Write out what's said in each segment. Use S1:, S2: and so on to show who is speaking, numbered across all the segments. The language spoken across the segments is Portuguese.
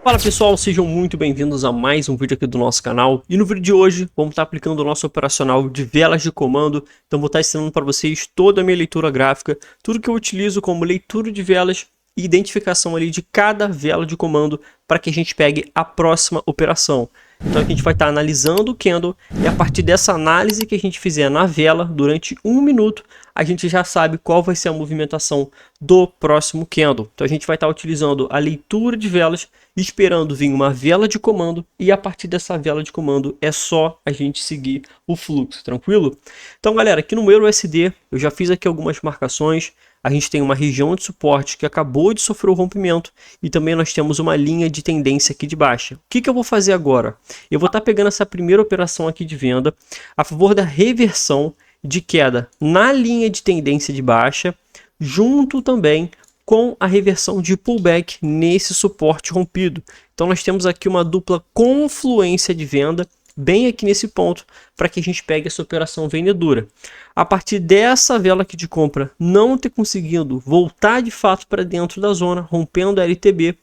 S1: Fala pessoal, sejam muito bem-vindos a mais um vídeo aqui do nosso canal. E no vídeo de hoje vamos estar aplicando o nosso operacional de velas de comando. Então vou estar ensinando para vocês toda a minha leitura gráfica, tudo que eu utilizo como leitura de velas e identificação ali de cada vela de comando para que a gente pegue a próxima operação. Então a gente vai estar analisando o candle e a partir dessa análise que a gente fizer na vela durante 1 minuto, a gente já sabe qual vai ser a movimentação do próximo candle. Então a gente vai estar utilizando a leitura de velas, esperando vir uma vela de comando e a partir dessa vela de comando é só a gente seguir o fluxo, tranquilo? Então galera, aqui no EURUSD eu já fiz aqui algumas marcações. A gente tem uma região de suporte que acabou de sofrer o rompimento e também nós temos uma linha de tendência aqui de baixa. O que eu vou fazer agora? Eu vou estar pegando essa primeira operação aqui de venda a favor da reversão de queda na linha de tendência de baixa, junto também com a reversão de pullback nesse suporte rompido. Então nós temos aqui uma dupla confluência de venda bem aqui nesse ponto, para que a gente pegue essa operação vendedora. A partir dessa vela aqui de compra não ter conseguido voltar de fato para dentro da zona, rompendo a LTB,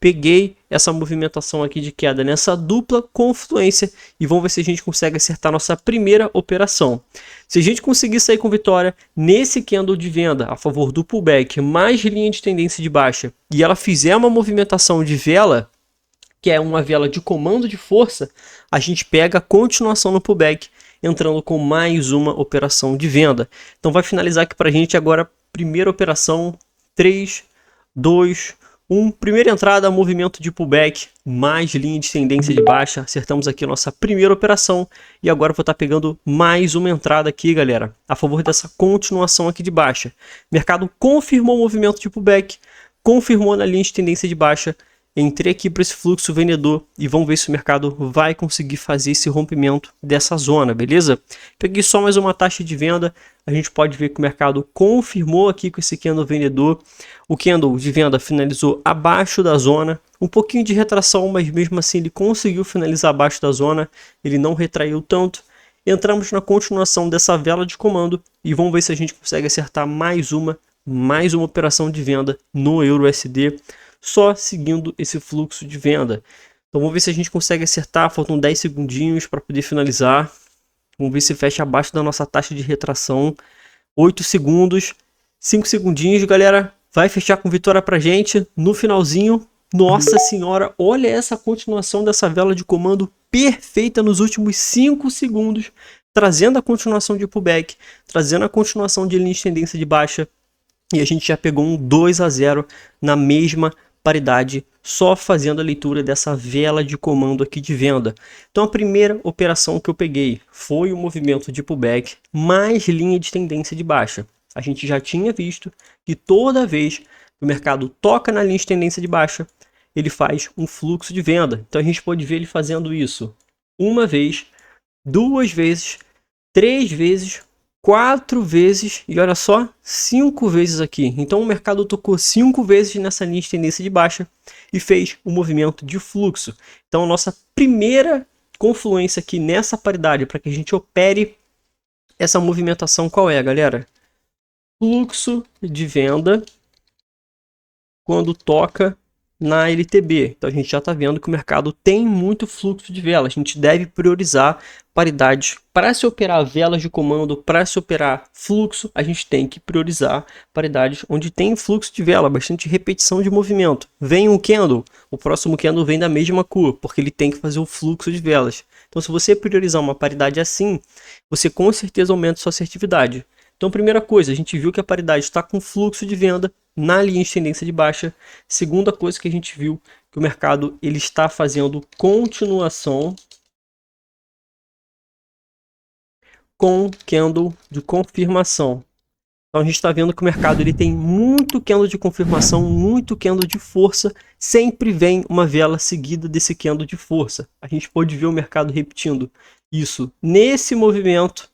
S1: peguei essa movimentação aqui de queda nessa dupla confluência e vamos ver se a gente consegue acertar nossa primeira operação. Se a gente conseguir sair com vitória nesse candle de venda a favor do pullback mais linha de tendência de baixa e ela fizer uma movimentação de vela, que é uma vela de comando de força, a gente pega a continuação no pullback, entrando com mais uma operação de venda. Então vai finalizar aqui para a gente agora, primeira operação, 3, 2, 1. Primeira entrada, movimento de pullback, mais linha de tendência de baixa. Acertamos aqui a nossa primeira operação. E agora eu vou estar pegando mais uma entrada aqui, galera, a favor dessa continuação aqui de baixa. Mercado confirmou o movimento de pullback, confirmou na linha de tendência de baixa. Entrei aqui para esse fluxo vendedor e vamos ver se o mercado vai conseguir fazer esse rompimento dessa zona, beleza? Peguei só mais uma taxa de venda, a gente pode ver que o mercado confirmou aqui com esse candle vendedor. O candle de venda finalizou abaixo da zona, um pouquinho de retração, mas mesmo assim ele conseguiu finalizar abaixo da zona, ele não retraiu tanto. Entramos na continuação dessa vela de comando e vamos ver se a gente consegue acertar mais uma operação de venda no EURUSD. Só seguindo esse fluxo de venda. Então vamos ver se a gente consegue acertar, faltam 10 segundinhos para poder finalizar. Vamos ver se fecha abaixo da nossa taxa de retração. 8 segundos, 5 segundinhos, galera. Vai fechar com vitória para a gente no finalzinho. Nossa senhora, olha essa continuação dessa vela de comando perfeita nos últimos 5 segundos. Trazendo a continuação de pullback, trazendo a continuação de linha de tendência de baixa. E a gente já pegou um 2-0 na mesma paridade, só fazendo a leitura dessa vela de comando aqui de venda. Então a primeira operação que eu peguei foi o movimento de pullback mais linha de tendência de baixa. A gente já tinha visto que toda vez que o mercado toca na linha de tendência de baixa, ele faz um fluxo de venda. Então a gente pode ver ele fazendo isso uma vez, 2 vezes, 3 vezes, 4 vezes e olha só, 5 vezes aqui. Então o mercado tocou 5 vezes nessa linha de tendência de baixa e fez um movimento de fluxo. Então a nossa primeira confluência aqui nessa paridade para que a gente opere essa movimentação qual é, galera? Fluxo de venda quando toca na LTB. Então a gente já está vendo que o mercado tem muito fluxo de vela. A gente deve priorizar paridades para se operar velas de comando, para se operar fluxo, a gente tem que priorizar paridades onde tem fluxo de vela, bastante repetição de movimento. Vem um candle, o próximo candle vem da mesma cor, porque ele tem que fazer o fluxo de velas. Então se você priorizar uma paridade assim, você com certeza aumenta sua assertividade. Então primeira coisa, a gente viu que a paridade está com fluxo de venda na linha de tendência de baixa. Segunda coisa que a gente viu, que o mercado ele está fazendo continuação com candle de confirmação. Então a gente está vendo que o mercado ele tem muito candle de confirmação, muito candle de força, sempre vem uma vela seguida desse candle de força. A gente pode ver o mercado repetindo isso nesse movimento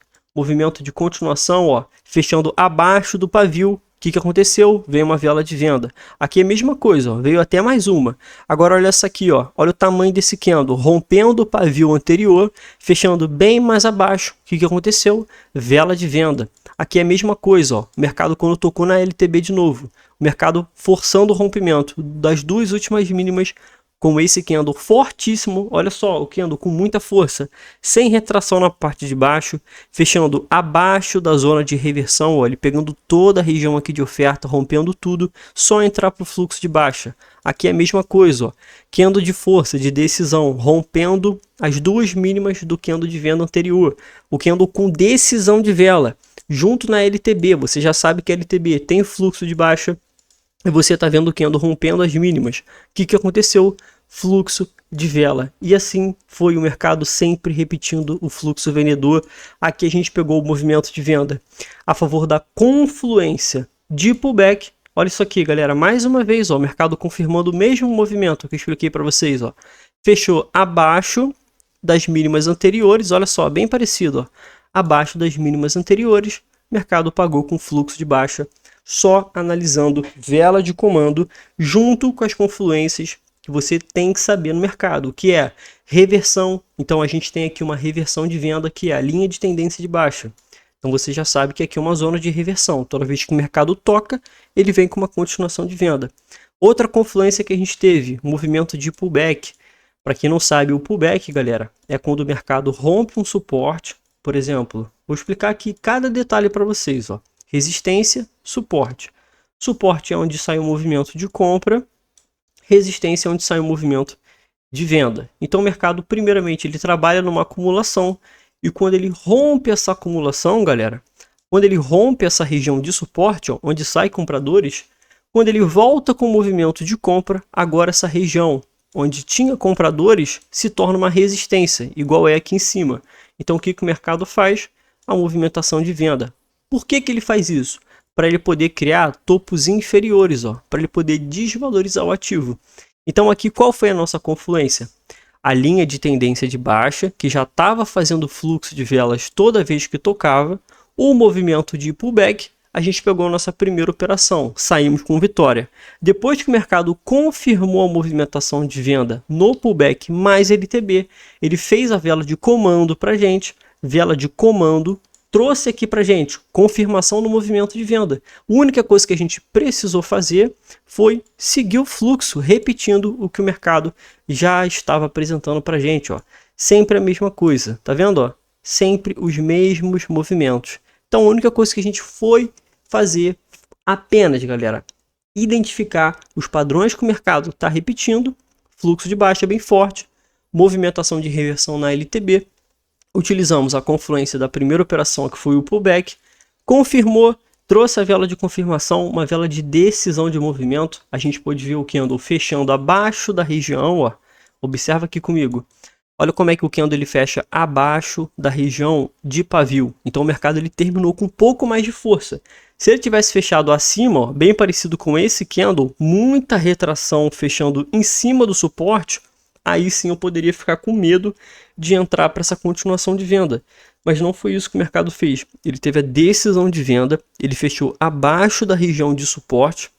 S1: de continuação, ó, fechando abaixo do pavio. O que aconteceu? Veio uma vela de venda. Aqui é a mesma coisa, ó, veio até mais uma. Agora olha essa aqui, ó, olha o tamanho desse candle, rompendo o pavio anterior, fechando bem mais abaixo. O que aconteceu? Vela de venda. Aqui é a mesma coisa, ó, o mercado quando tocou na LTB de novo, o mercado forçando o rompimento das duas últimas mínimas com esse candle fortíssimo, olha só, o candle com muita força, sem retração na parte de baixo, fechando abaixo da zona de reversão, olha, pegando toda a região aqui de oferta, rompendo tudo, só entrar para o fluxo de baixa. Aqui é a mesma coisa, ó, candle de força, de decisão, rompendo as duas mínimas do candle de venda anterior, o candle com decisão de vela, junto na LTB, você já sabe que a LTB tem fluxo de baixa, e você está vendo o candle rompendo as mínimas. O que aconteceu? Fluxo de vela. E assim foi o mercado sempre repetindo o fluxo vendedor. Aqui a gente pegou o movimento de venda a favor da confluência de pullback. Olha isso aqui, galera. Mais uma vez, ó, o mercado confirmando o mesmo movimento que eu expliquei para vocês. Ó. Fechou abaixo das mínimas anteriores. Olha só, bem parecido. Ó. Abaixo das mínimas anteriores, o mercado pagou com fluxo de baixa, só analisando vela de comando junto com as confluências que você tem que saber no mercado, que é reversão. Então a gente tem aqui uma reversão de venda, que é a linha de tendência de baixa. Então você já sabe que aqui é uma zona de reversão. Toda vez que o mercado toca, ele vem com uma continuação de venda. Outra confluência que a gente teve, movimento de pullback. Para quem não sabe, o pullback, galera, é quando o mercado rompe um suporte. Por exemplo, vou explicar aqui cada detalhe para vocês, ó. Resistência, suporte. Suporte é onde sai o movimento de compra, resistência é onde sai o movimento de venda. Então o mercado, primeiramente, ele trabalha numa acumulação, e quando ele rompe essa acumulação, galera, quando ele rompe essa região de suporte, ó, onde sai compradores, quando ele volta com o movimento de compra, agora essa região onde tinha compradores se torna uma resistência, igual é aqui em cima. Então o que o mercado faz? A movimentação de venda. Por que ele faz isso? Para ele poder criar topos inferiores, para ele poder desvalorizar o ativo. Então aqui qual foi a nossa confluência? A linha de tendência de baixa, que já estava fazendo fluxo de velas toda vez que tocava, o movimento de pullback, a gente pegou a nossa primeira operação, saímos com vitória. Depois que o mercado confirmou a movimentação de venda no pullback mais LTB, ele fez a vela de comando para a gente, vela de comando, trouxe aqui para gente confirmação no movimento de venda. A única coisa que a gente precisou fazer foi seguir o fluxo, repetindo o que o mercado já estava apresentando para gente. Ó. Sempre a mesma coisa, tá vendo? Ó? Sempre os mesmos movimentos. Então a única coisa que a gente foi fazer apenas, galera, identificar os padrões que o mercado está repetindo, fluxo de baixa bem forte, movimentação de reversão na LTB, utilizamos a confluência da primeira operação, que foi o pullback, confirmou, trouxe a vela de confirmação, uma vela de decisão de movimento. A gente pode ver o candle fechando abaixo da região, ó. Observa aqui comigo. Olha como é que o candle ele fecha abaixo da região de pavio. Então o mercado ele terminou com um pouco mais de força. Se ele tivesse fechado acima, ó, bem parecido com esse candle, muita retração fechando em cima do suporte, aí sim eu poderia ficar com medo de entrar para essa continuação de venda. Mas não foi isso que o mercado fez. Ele teve a decisão de venda, ele fechou abaixo da região de suporte,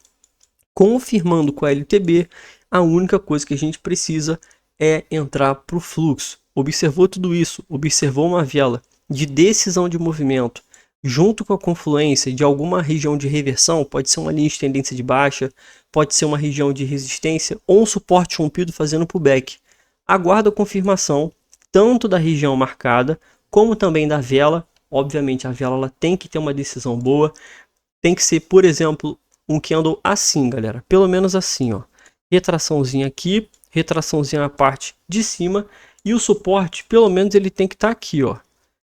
S1: confirmando com a LTB. A única coisa que a gente precisa é entrar para o fluxo. Observou tudo isso, observou uma vela de decisão de movimento, junto com a confluência de alguma região de reversão, pode ser uma linha de tendência de baixa, pode ser uma região de resistência ou um suporte rompido fazendo pullback. Aguarda a confirmação tanto da região marcada como também da vela. Obviamente a vela ela tem que ter uma decisão boa, tem que ser, por exemplo, um candle assim, galera, pelo menos assim, ó, retraçãozinha aqui, retraçãozinha na parte de cima, e o suporte pelo menos ele tem que estar aqui, ó.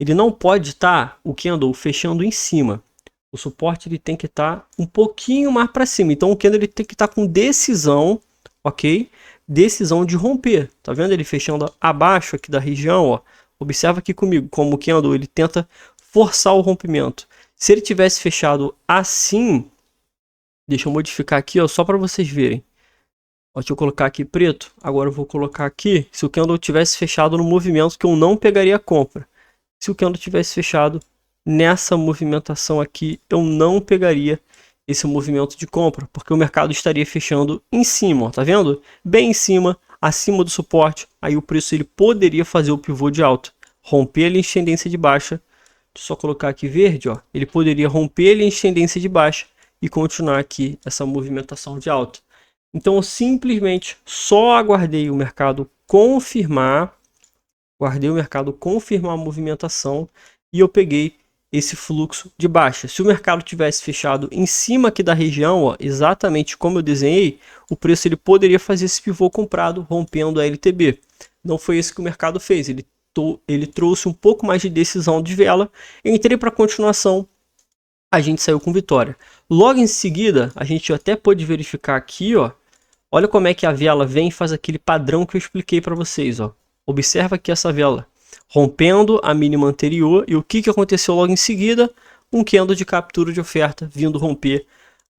S1: Ele não pode estar o candle fechando em cima. O suporte ele tem que estar um pouquinho mais para cima. Então o candle ele tem que estar com decisão, ok? Decisão de romper. Tá vendo ele fechando abaixo aqui da região, ó? Observa aqui comigo como o candle ele tenta forçar o rompimento. Se ele tivesse fechado assim, deixa eu modificar aqui, ó, só para vocês verem. Ó, deixa eu colocar aqui preto. Agora eu vou colocar aqui se o candle tivesse fechado no movimento que eu não pegaria a compra. Se o candle tivesse fechado nessa movimentação aqui, eu não pegaria esse movimento de compra, porque o mercado estaria fechando em cima, ó, tá vendo? Bem em cima, acima do suporte, aí o preço ele poderia fazer o pivô de alta, romper a linha de tendência de baixa. Deixa eu só colocar aqui verde, ó. Ele poderia romper a linha de tendência de baixa e continuar aqui essa movimentação de alta. Então eu simplesmente só aguardei o mercado confirmar, a movimentação e eu peguei esse fluxo de baixa. Se o mercado tivesse fechado em cima aqui da região, ó, exatamente como eu desenhei, o preço ele poderia fazer esse pivô comprado, rompendo a LTB. Não foi isso que o mercado fez, ele trouxe um pouco mais de decisão de vela. Eu entrei para continuação, a gente saiu com vitória. Logo em seguida, a gente até pôde verificar aqui, ó, olha como é que a vela vem e faz aquele padrão que eu expliquei para vocês, ó. Observa aqui essa vela, rompendo a mínima anterior, e o que aconteceu logo em seguida? Um candle de captura de oferta vindo romper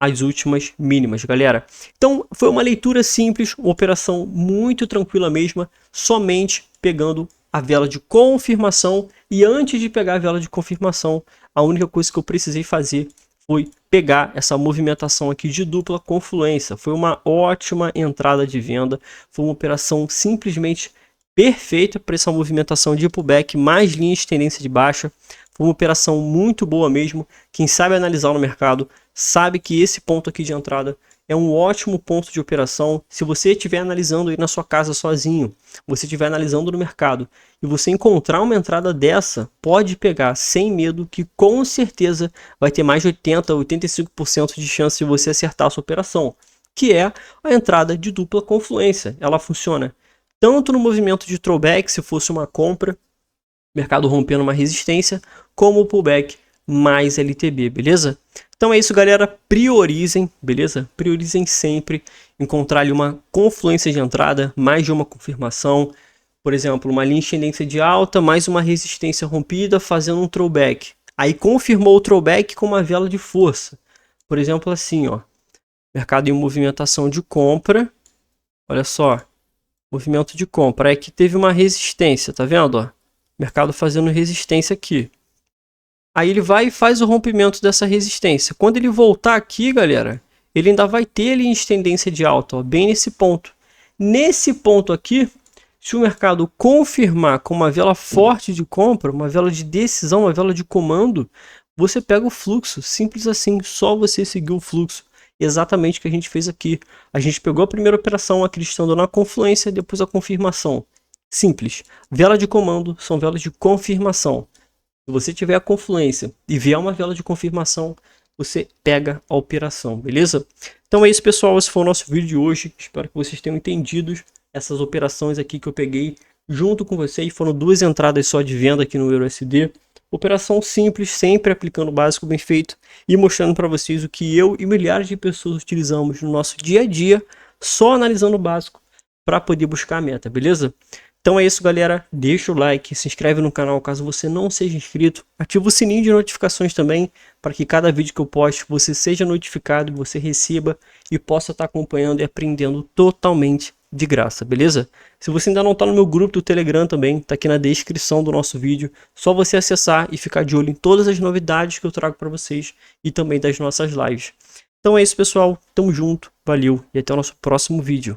S1: as últimas mínimas, galera. Então foi uma leitura simples, uma operação muito tranquila mesmo, somente pegando a vela de confirmação. E antes de pegar a vela de confirmação, a única coisa que eu precisei fazer foi pegar essa movimentação aqui de dupla confluência. Foi uma ótima entrada de venda, foi uma operação simplesmente perfeita para essa movimentação de pullback, mais linhas de tendência de baixa. Foi uma operação muito boa mesmo. Quem sabe analisar no mercado sabe que esse ponto aqui de entrada é um ótimo ponto de operação. Se você estiver analisando aí na sua casa sozinho, você estiver analisando no mercado e você encontrar uma entrada dessa, pode pegar sem medo, que com certeza vai ter mais de 80, 85% de chance de você acertar a sua operação, que é a entrada de dupla confluência. Ela funciona tanto no movimento de throwback, se fosse uma compra, mercado rompendo uma resistência, como o pullback mais LTB, beleza? Então é isso, galera, priorizem, beleza? Priorizem sempre encontrar ali uma confluência de entrada, mais de uma confirmação, por exemplo, uma linha de tendência de alta, mais uma resistência rompida, fazendo um throwback. Aí confirmou o throwback com uma vela de força. Por exemplo, assim, ó, mercado em movimentação de compra, olha só, movimento de compra, aí que teve uma resistência, tá vendo, ó? Mercado fazendo resistência aqui. Aí ele vai e faz o rompimento dessa resistência. Quando ele voltar aqui, galera, ele ainda vai ter linha de tendência de alta, ó, bem nesse ponto. Nesse ponto aqui, se o mercado confirmar com uma vela forte de compra, uma vela de decisão, uma vela de comando, você pega o fluxo, simples assim, só você seguir o fluxo. Exatamente o que a gente fez aqui. A gente pegou a primeira operação acreditando na confluência, depois a confirmação. Simples. Vela de comando são velas de confirmação. Se você tiver a confluência e vier uma vela de confirmação, você pega a operação, beleza? Então é isso, pessoal. Esse foi o nosso vídeo de hoje. Espero que vocês tenham entendido essas operações aqui que eu peguei junto com vocês. Foram 2 entradas só de venda aqui no EURUSD. Operação simples, sempre aplicando o básico bem feito e mostrando para vocês o que eu e milhares de pessoas utilizamos no nosso dia a dia, só analisando o básico para poder buscar a meta, beleza? Então é isso, galera. Deixa o like, se inscreve no canal caso você não seja inscrito. Ativa o sininho de notificações também, para que cada vídeo que eu poste você seja notificado, você receba e possa estar acompanhando e aprendendo totalmente de graça, beleza? Se você ainda não está no meu grupo do Telegram também, está aqui na descrição do nosso vídeo. Só você acessar e ficar de olho em todas as novidades que eu trago para vocês e também das nossas lives. Então é isso, pessoal. Tamo junto, valeu e até o nosso próximo vídeo.